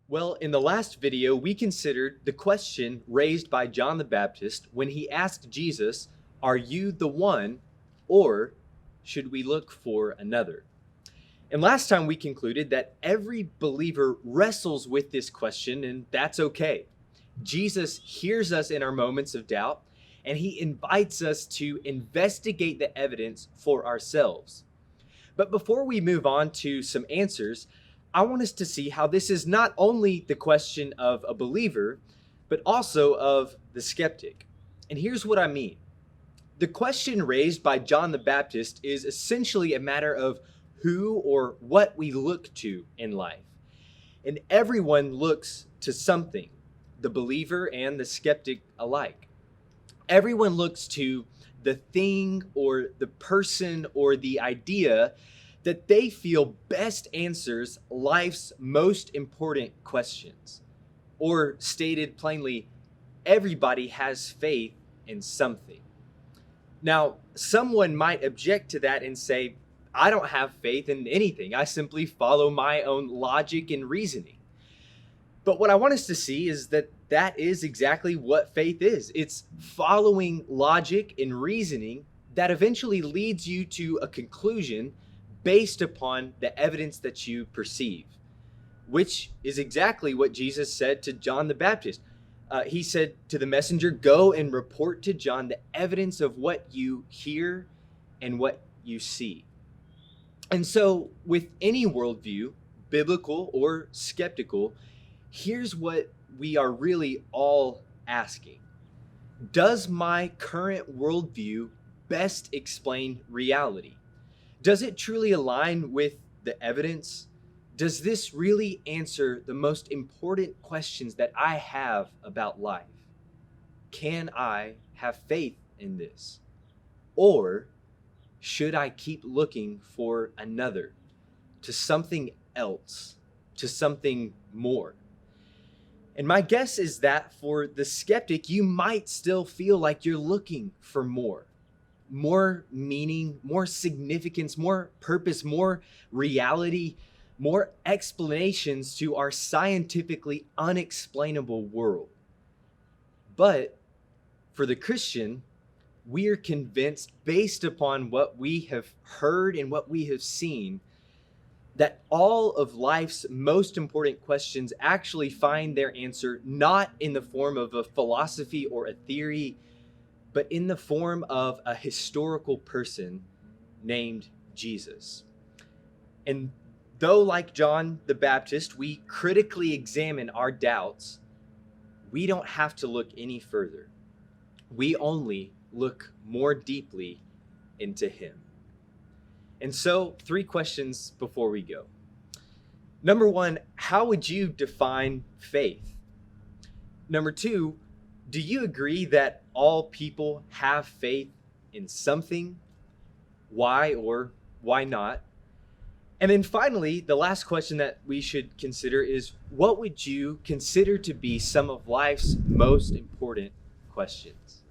Well, in the last video, we considered the question raised by John the Baptist when he asked Jesus, "Are you the one, or should we look for another?" And last time we concluded that every believer wrestles with this question, and that's okay. Jesus hears us in our moments of doubt, and he invites us to investigate the evidence for ourselves. But before we move on to some answers, I want us to see how this is not only the question of a believer, but also of the skeptic. And here's what I mean. The question raised by John the Baptist is essentially a matter of who or what we look to in life. And everyone looks to something, the believer and the skeptic alike. Everyone looks to the thing or the person or the idea that they feel best answers life's most important questions. Or stated plainly, everybody has faith in something. Now, someone might object to that and say, I don't have faith in anything. I simply follow my own logic and reasoning. But what I want us to see is that that is exactly what faith is. It's following logic and reasoning that eventually leads you to a conclusion based upon the evidence that you perceive, which is exactly what Jesus said to John the Baptist. He said to the messenger, "Go and report to John the evidence of what you hear and what you see." And so with any worldview, biblical or skeptical, here's what we are really all asking. Does my current worldview best explain reality? Does it truly align with the evidence? Does this really answer the most important questions that I have about life? Can I have faith in this? Or should I keep looking for another, to something else, to something more? And my guess is that for the skeptic, you might still feel like you're looking for more meaning, more significance, more purpose, more reality, more explanations to our scientifically unexplainable world. But for the Christian, we are convinced, based upon what we have heard and what we have seen, that all of life's most important questions actually find their answer not in the form of a philosophy or a theory, but in the form of a historical person named Jesus. And though, like John the Baptist, we critically examine our doubts, we don't have to look any further. We only look more deeply into him. And so, 3 questions before we go. Number 1, how would you define faith? Number 2, do you agree that all people have faith in something? Why or why not? And then finally, the last question that we should consider is, what would you consider to be some of life's most important questions?